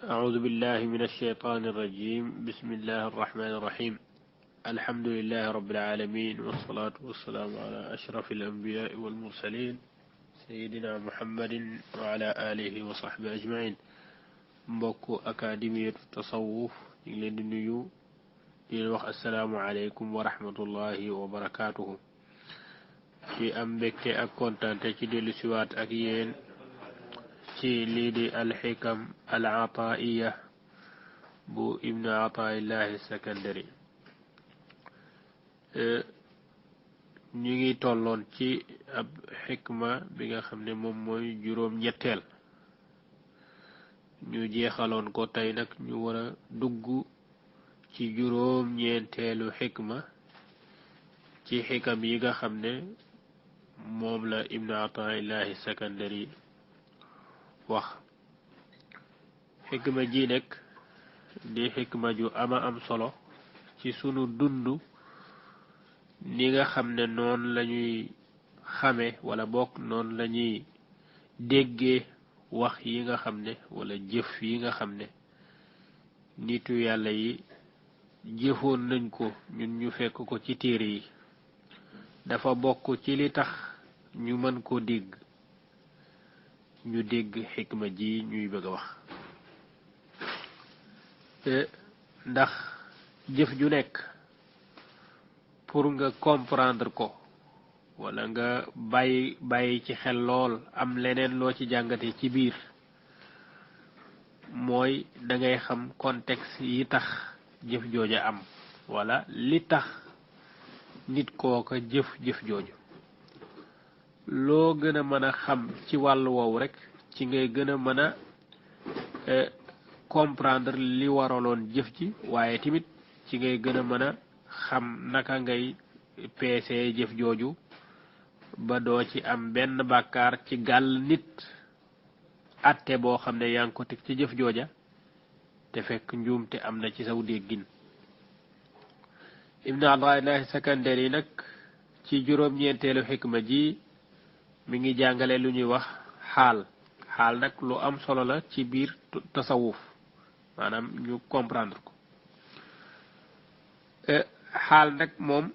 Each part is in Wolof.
أعوذ بالله من الشيطان الرجيم. بسم الله الرحمن الرحيم. الحمد لله رب العالمين، والصلاة والسلام على أشرف الأنبياء والمرسلين سيدنا محمد وعلى آله وصحبه أجمعين. mbokk akademiyatu tasawuf ñu ngi leen di nuyu di leen wax assalaamu aleykum wa rahmatullahi wa barakaatuhu. ci am mbégte ak kontante ci dellu siwaat ak yéen ci lii di alxikam al ataiya bu ibnu ataillahi sakandari. ñu ngi tolloon ci ab xikma bi nga xam ne moom mooy juróom ñetteel. ñu jeexaloon ko tey nag ñu war a dugg ci juróom ñeenteelu xikma ci xikam yi nga xam ne moom la ibnu ataillahi sakandari wax. xikma ji nekk di xikma ju ama am solo ci sunu dund, ni nga xam ne noonu lañuy xame wala bokk noonu lañuy déggee wax yi nga xam ne wala jëf yi nga xam ne nitu yàlla yi jëfoon nañ ko ñun ñu fekk ko ci téere yi. dafa bokk ci li tax ñu mën ko dégg, ñu dégg xikma ji ñuy bëgg a wax. ndax jëf ju nekk pour nga comprendre ko wala nga bàyyi ci xel lool, am leneen loo ci jàngate ci biir, mooy dangay xam contexte yi tax jëf jooja am wala li tax nit kooka jëf jooju. loo gën a mën a xam ci wàllu woowu rek ci ngay gën a mën a comprendre li waraloon jëf ji, waaye tamit ci ngay gën a mën a xam naka ngay peesee jëf jooju ba doo ci am benn bàkkaar ci gàll nit atte boo xam ne yaa ngi ko teg ci jëf jooja te fekk njuumte am na ci saw déggin. ibnu ataillahi sakandari nag ci juróom-ñeenteelu xikma ji mi ngi jàngale lu ñuy wax xaal nag lu am solo la ci biir tasawuf, maanaam ñu comprendre ko. xaal nag moom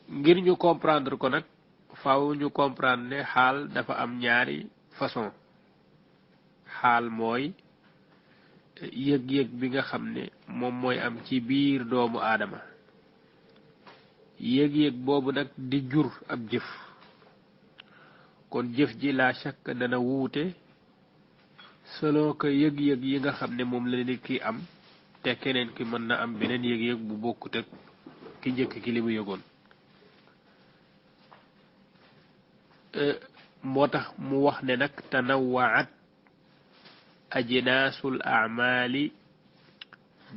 ngir ñu comprendre ko nag faaw ñu comprendre ne xaal dafa am ñaari façon. xaal mooy yëg-yëg bi nga xam ne moom mooy am ci biir doomu aadama. yëg-yëg boobu nag di jur ab jëf. kon jëf ji la shakk dana wuute selon que yëg-yëg yi nga xam ne moom la nit ki am, te keneen ki mën na am beneen yëg-yëg bu bokkut ak ki njëkk ki li mu yëgoon. moo tax mu wax ne nag tanawwaat ajnaasul a'maali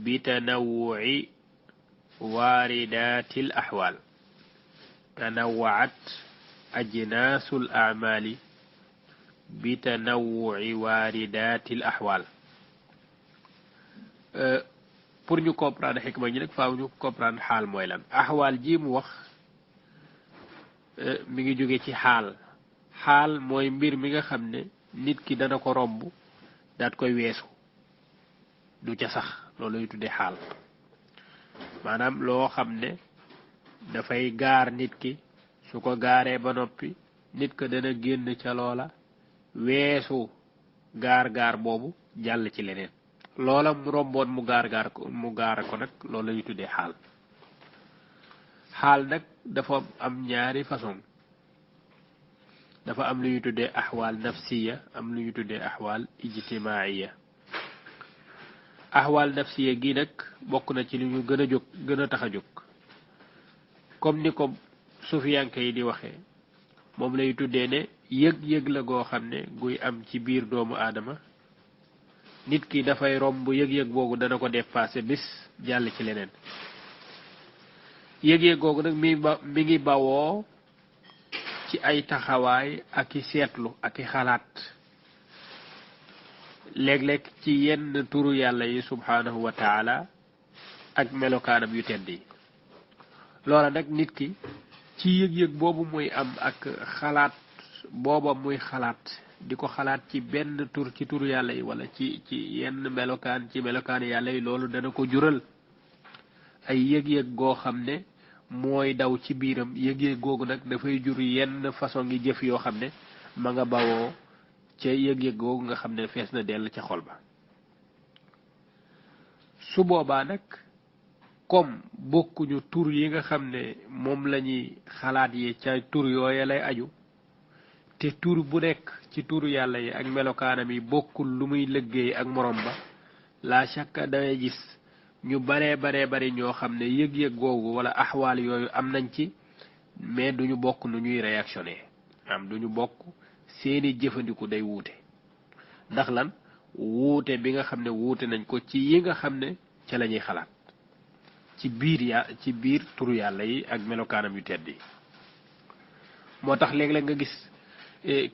bi tanawwu'i waaridatil ahwaal. tanawwaat ajnaasul a'maali bi tanawwu'i waaridatil ahwaal. pour ñu comprendre xikma ñi nag faaw ñu comprendre xaal mooy lan. ahwaal ji mu wax mi ngi jóge ci xaal mooy mbir mi nga xam ne nit ki dana ko romb daat koy weesu, du ca sax, loolu lay tuddee xaal. maanaam loo xam ne dafay gaar nit ki, su ko gaaree ba noppi nit ko dana génn ca loola weesu gaar boobu jàll ci leneen. loola mu romboon mu gaar ko nag loolu lay tuddee xaal. xaal nag dafa am ñaari façon. dafa am lu ñuy tuddee ahwaal nafsiya, am lu ñuy tuddee ahwaal ijtimaiya. ahwaal nafsiya gi nag bokk na ci lu ñu gën a tax a jóg. comme ni ko sufiyanke yi di waxee, moom lay tuddee ne yëg-yëg la goo xam ne guy am ci biir doomu aadama. nit ki dafay romb yëg-yëg boobu dana ko dépassé bis jàll ci leneen. yëg-yëg googu nag mi ngi bawoo ci ay taxawaay ak i seetlu ak i xalaat, léeg-léeg ci yenn turu yàlla yi subhanahu wa taala ak melokaanam yu tedd yi. loola nag nit ki ci yëg-yëg boobu muy am ak xalaat booba muy xalaat di ko xalaat ci benn tur ci turu yàlla yi wala ci yenn melokaan ci melokaan yàlla yi loolu dana ko jural ay yëg-yëg goo xam ne mooy daw ci biiram yëg-yëg googu nag dafay jur yenn façon ngi jëf yoo xam ne ma nga bawoo ca yëg-yëg googu nga xam ne fees na dell ca xol ba su boobaa nag comme bokkuñu tur yi nga xam ne moom lañuy xalaat yi ca tur yooya lay aju te tur bu nekk ci turu yàlla yi ak melokaanam yi bokkul lu muy liggéey ak morom ba la shakka dangay gis ñu bari ñoo xam ne yëg-yëg googu wala axwaal yooyu am nañ ci mais duñu bokk nu ñuy réactionné duñu bokk seeni jëfandiku day wuute ndax lan wuute bi nga xam ne wuute nañ ko ci yi nga xam ne ca la ñuy xalaat ci biir turu yàlla yi ak melokaanam yu tedd yi moo tax léeg-léeg nga gis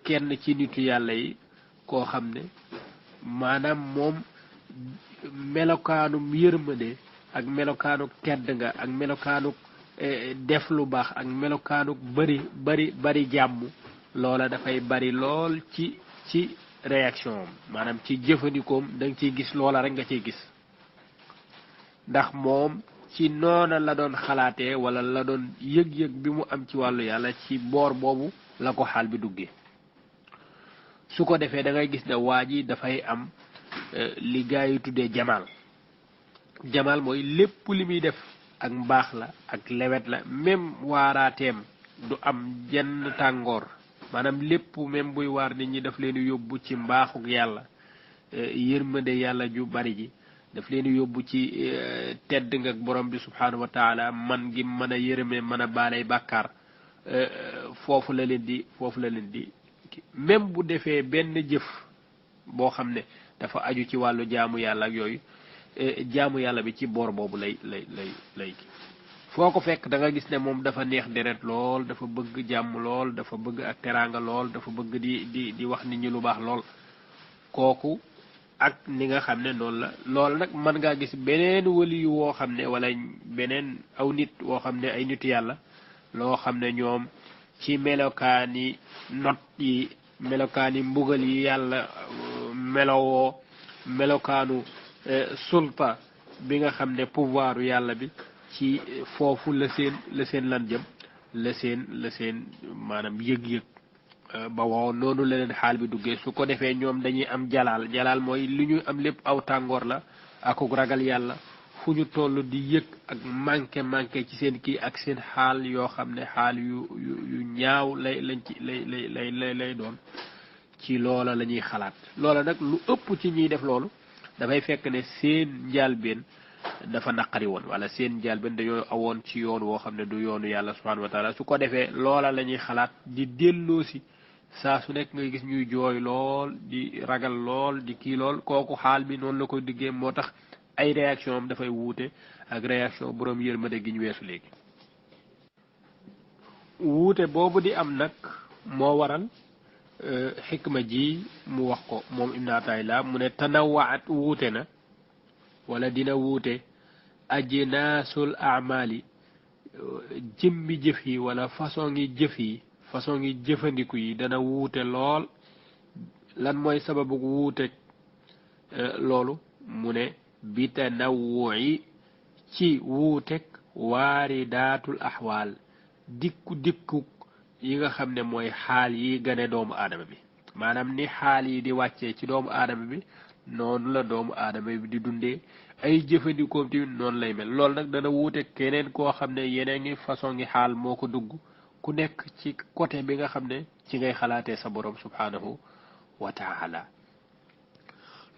kenn ci nitu yàlla yi koo xam ne maanaam moom melokaanum yërmande ak melokaanuk tedd nga ak melokaanuk def lu baax ak melokaanuk bari jàmm loola dafay bari lool ci réaction am maanaam ci jëfandikoom da nga ciy gis loola rek nga ciy gis ndax moom ci noona la doon xalaatee wala la doon yëg-yëg bi mu am ci wàllu yàlla ci boor boobu la ko xaal bi duggee su ko defee da ngay gis ne waa ji dafay am li gaa yi tuddee jamaal mooy lépp li muy def ak mbaax la ak lewet la même waaraateem du am jenn tàngoor maanaam lépp même buy waar nit ñi daf leen yóbbu ci mbaaxuk yàlla yërmande yàlla ju bari ji daf leen yóbbu ci tedd nga ak borom bi subhanahu wa taala man gi mën a yërëme mën a baalay bàkkaar foofu la leen di même bu defee benn jëf boo xam ne dafa aju ci wàllu jaamu yàlla ak yooyu jaamu yàlla bi ci boor boobu lay foo ko fekk da nga gis ne moom dafa neex deret lool dafa bëgg jàmm lool dafa bëgg ak teraanga lool dafa bëgg di wax nit ñi lu baax lool kooku ak ni nga xam ne noonu la loolu nag mën ngaa gis beneen wali yu woo xam ne wala beneen aw nit woo xam ne ay nitu yàlla loo xam ne ñoom ci melokaani not yi melokaani mbugal yi yàlla melowoo melokaanu sulta bi nga xam ne pouvoiru yàlla bi ci foofu la seen lan jëm la seen maanaam yëg-yëg ba waaw noonu la leen xaal bi duggee su ko defee ñoom dañuy am jalaal mooy li ñuy am lépp aw tàngoor la akuk ragal yàlla fu ñu toll di yëg ak manqué ci seen kii ak seen xaal yoo xam ne xaal yu ñaaw lay doon ci loola la ñuy xalaat loola nag lu ëpp ci ñuy def loolu dafay fekk ne seen njaalbeen dafa naqari woon wala seen njaalbeen dañoo awoon ci yoon woo xam ne du yoonu yàlla subhanahu wa taala su ko defee loola la ñuy xalaat di delloosi saa su nekk ngay gis ñuy jooy lool di ragal lool di kii lool kooku xaal bi noonu la koy diggee moo tax ay réaction am dafay wuute ak réaction borom yërmande gi ñu weesu léegi wuute boobu di am nag moo waral xikma ji mu wax ko moom Ibn Ata'illah mu ne tanawaat wuute na wala dina wuute ajnaasul amali jëmmi jëf yi wala façon ngi jëf yi façon ngi jëfandiku yi dana wuute lool lan mooy sababu wuute loolu mu ne bi tanawwu'i ci wuutek waaridaatul axwaal dikku yi nga xam ne mooy xaal yi gane doomu aadama bi maanaam ni xaal yi di wàccee ci doomu aadama bi noonu la doomu aadama bi di dundee ay jëfandikoom tamit noonu lay mel loolu nag dana wuute keneen koo xam ne yeneen ngi façon ngi xaal moo ko dugg ku nekk ci côté bi nga xam ne ci ngay xalaatee sa borom subhanahu wa taala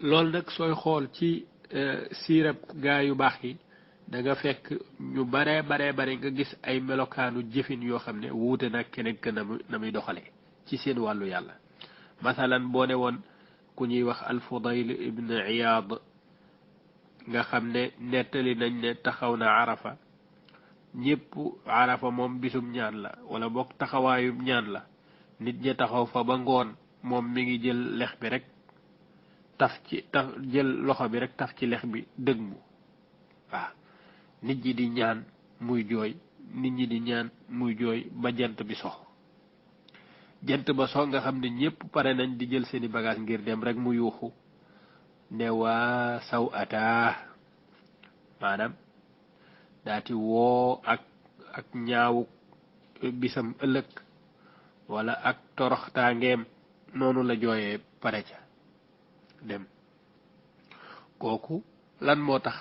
loolu nag sooy xool ci siirab gaa yu baax yi da nga fekk ñu bare nga gis ay melokaanu jëfin yoo xam ne wuute nag keneen ka na muy doxalee ci seen wàllu yàlla masalan boo ne woon ku ñuy wax al-Fudayl ibn Iyad nga xam ne nettali nañ ne taxaw na Arafa ñépp Arafa moom bisum ñaan la wala boog taxawaayum ñaan la nit ñi taxaw fa ba ngoon moom mi ngi jël lex bi rek jël loxo bi rek taf ci lex bi dëgg mu waaw nit ñi di ñaan muy jooy nit ñi di ñaan muy jooy ba jant bi sox jant ba so nga xam ne ñépp pare nañ di jël seeni bagage ngir dem rek mu yuuxu ne waa saw ataa maanaam daati woo ak ñaawu bisam ëllëg wala ak toroxtaangeem noonu la jooyee pare ca dem kooku lan moo tax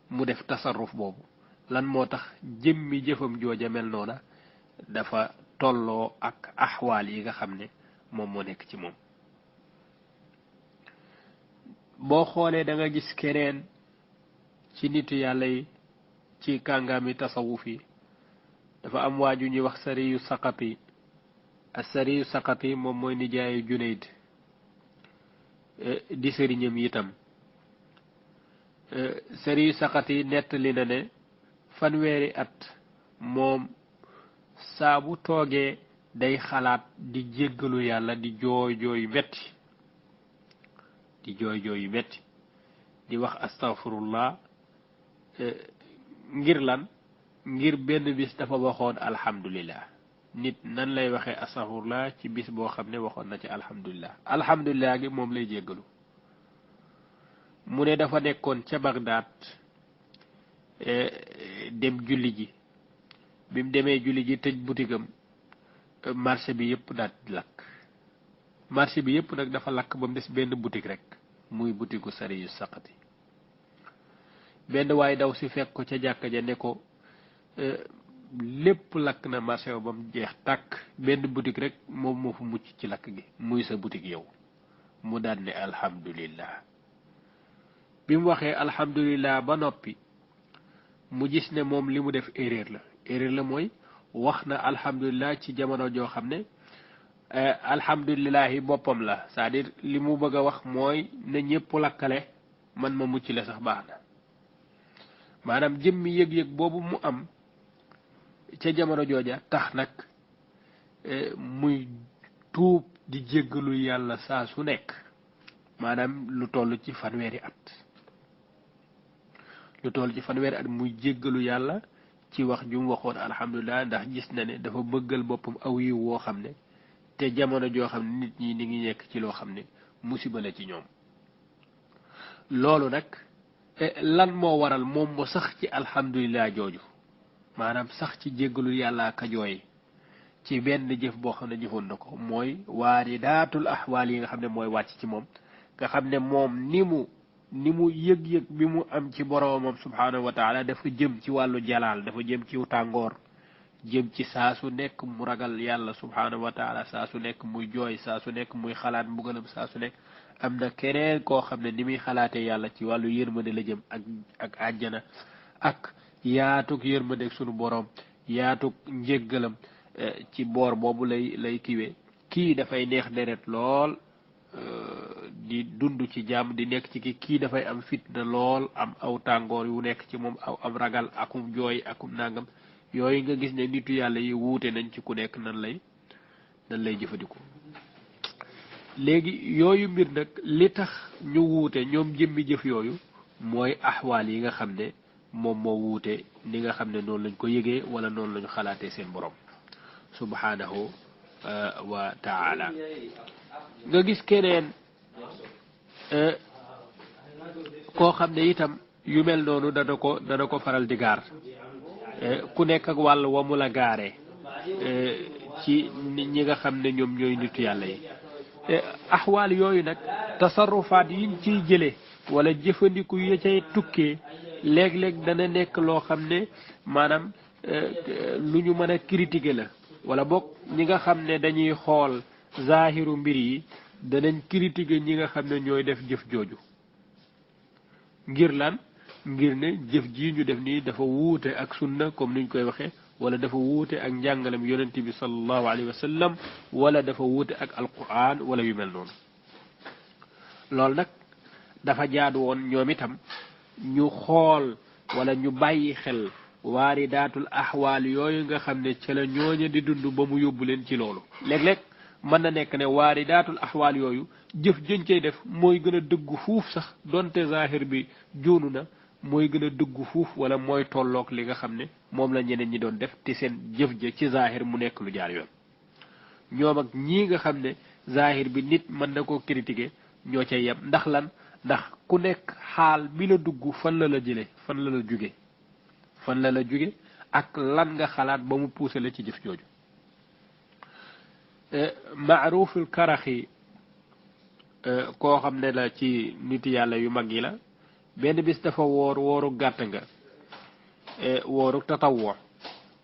mu def tasarruf boobu lan moo tax jëmmi jëfam jooja mel noona dafa tolloo ak axwaal yi nga xam ne moom moo nekk ci moom boo xoolee da nga gis keneen ci nitu yàlla yi ci kàngaami tasawuf yi dafa am waaju ñuy wax sariyu saqati as sariyu saqati moom mooy nijaayu Junayd di sëriñam itam sariyu saqati nettali na ne fanweeri at moom saa bu toogee day xalaat di jéggalu yàlla di jooy jooy metti di wax astaghfirullah ngir lan ngir benn bis dafa waxoon alhamdulillah nit nan lay waxee astaghfirullah ci bis boo xam ne waxoon na ci alhamdulillah gi moom lay jéggalu mu ne dafa nekkoon ca Bagdad dem julli ji bi mu demee julli ji tëj butigam marché bi yëpp daal di lakk marché bi yëpp nag dafa lakk ba mu des benn boutique rek muy boutiku Sariyu Saqati benn waaye daw si fekk ko ca jàkka ja ne ko lépp lakk na marché ba mu jeex tàkk benn boutique rek moom moo fu mucc ci lakk gi muy sa boutique yow mu daal ne alhamdulillah bi mu waxee alhamdulillah ba noppi mu gis ne moom li mu def erreur la mooy wax na alhamdulillah ci jamono joo xam ne alhamdulillahi boppam la c'est-à-dire li mu bëgg a wax mooy na ñëpp lakkale man ma mucc la sax baax na maanaam jëmmi yëg-yëg boobu mu am ca jamono jooja tax nag muy tuub di jéggalu yàlla saa su nekk maanaam lu toll ci fanweeri at muy jéggalu yàlla ci wax ju mu waxoon alhamdulilah ndax gis na ne dafa bëggal boppam aw yiw woo xam ne te jamono joo xam ne nit ñi ni ngi nekk ci loo xam ne musiba la ci ñoom loolu nag lan moo waral moom mu sax ci alhamdulilah jooju maanaam sax ci jéggalu yàlla ka jooy ci benn jëf boo xam ne jëfoon na ko mooy waaridaatul ahwaal yi nga xam ne mooy wàcc ci moom nga xam ne moom ni mu yëg-yëg bi mu am ci boroomam subhaanahu wa taala dafa jëm ci wàllu jalaal dafa jëm ci tàngoor jëm ci saa su nekk mu ragal yàlla subhaanahu wa taala saa su nekk muy jooy saa su nekk muy xalaat mbugalam saa su nekk am na keneen koo xam ne ni muy xalaatee yàlla ci wàllu yërmande la jëm ak àjjana ak yaatuk yërmande sunu boroom yaatuk njéggalam ci boor boobu lay kiwee kii dafay neex deret lool di dund ci jàmm di nekk ci kii dafay am fitna lool am aw tàngoor yu nekk ci moom am ragal akum jooy akum nangam yooyu nga gis ne nitu yàlla yi wuute nañ ci ku nekk nan lay jëfandikoo léegi yooyu mbir nag li tax ñu wuute ñoom jëmmi jëf yooyu mooy axwaal yi nga xam ne moom moo wuute ni nga xam ne noonu lañ ko yëgee wala noonu lañu xalaatee seen borom subhanahu wa taala nga gis keneen koo xam ne itam yu mel noonu dana ko faral di gaar ku nekk ak wàll wa mu la gaaree ci ñi nga xam ne ñoom ñooy nitu yàlla yi axwaal yooyu nag tasarrufaat yiñ ciy jële wala jëfandiku ya cay tukkee léeg-léeg dana nekk loo xam ne maanaam lu ñu mën a critiquer la wala boog ñi nga xam ne dañuy xool zahiru mbir yi danañ critiquer ñi nga xam ne ñooy def jëf jooju ngir lan ngir ne jëf ji ñu def nii dafa wuute ak sunna comme niñ koy waxee wala dafa wuute ak njàngalam yonente bi sallallahu alayhi wa sallam wala dafa wuute ak alquran wala yu mel noonu loolu nag dafa jaadu woon ñoom itam ñu xool wala ñu bàyyi xel waaridaatul axwaal yooyu nga xam ne ca la ñooña di dund ba mu yóbbu leen ci loolu léeg-léeg mën na nekk ne waaridaatul axwaal yooyu jëf jën cay def mooy gën a dëggu fuuf sax donte zahir bi juunu na mooy gën a dëggu fuuf wala mooy tolloog li nga xam ne moom la ñeneen ñi doon def te seen jëf ja ci zahir mu nekk lu jaar yoon ñoom ak ñii nga xam ne zahir bi nit mën na koo critiquer ñoo ca yem ndax lan ndax ku nekk xaal bi la dugg fan la jële fan la jóge ak lan nga xalaat ba mu poussé la ci jëf jooju Maaruful Karaxi koo xam ne la ci nit yàlla yu mag yi la benn bis dafa wooru gàtt nga wooru tatawoo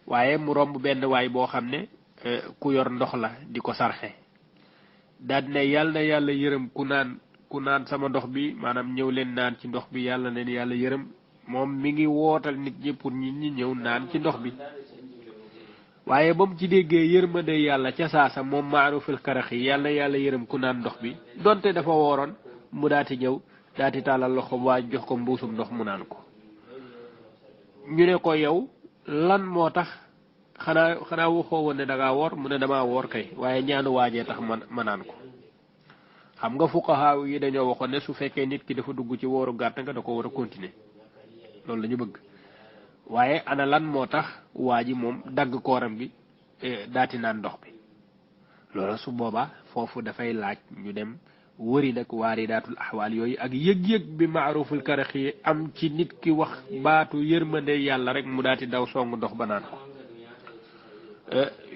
waaye mu romb benn waay boo xam ne ku yor ndox la di ko sarxe daal ne yàlla na yàlla yërëm ku naan sama ndox bi maanaam ñëw leen naan ci ndox bi yàlla leen yàlla yërëm moom mi ngi wootal nit ñi pour nit ñi ñëw naan ci ndox bi waaye ba mu ci déggee yërmande yàlla ca saasa moom Maaruful Karaxi yàlla yërëm ku naan ndox bi donte dafa wooroon mu daati ñëw daati tàllal loxo waa jox ko mbuusum ndox mu naan ko ñu ne ko yow lan moo tax xanaa waxoo woon ne da ngaa woor mu ne damaa woor kay waaye ñaanu waajee tax ma naan ko xam nga fuqahaa yi dañoo waxoon ne su fekkee nit ki dafa dugg ci wooru gàtt nga da ko war a continuer loolu la ñu bëgg waaye ana lan moo tax waa ji moom dagg kooram gi daati naan ndox bi loolu su boobaa foofu dafay laaj ñu dem wëri nag waaridaatul axwaal yooyu ak yëg-yëg bi Maaruful Karaxi am ci nit ki wax baatu yërmande yàlla rek mu daati daw song ndox ba naan ko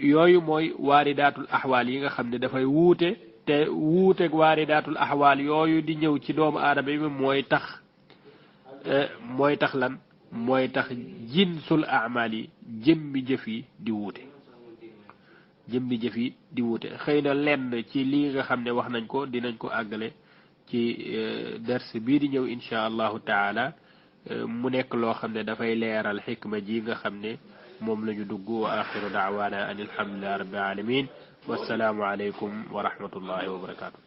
yooyu mooy waaridaatul axwaal yi nga xam ne dafay wuute te wuuteeg waaridaatul axwaal yooyu di ñëw ci doomu aadama bi mooy tax lan mooy tax jinsul amaal yi jëmmi jëf yi di wuute xëy na lenn ci lii nga xam ne wax nañ ko dinañ ko àggale ci dars bii di ñëw insha allahu taala mu nekk loo xam ne dafay leeral xikma ji nga xam ne moom la ñu dugg wa axiru daawaana an alhamdulillahi rabbil alamin wassalaamu aleykum wa rahmatullahi wa barakatuh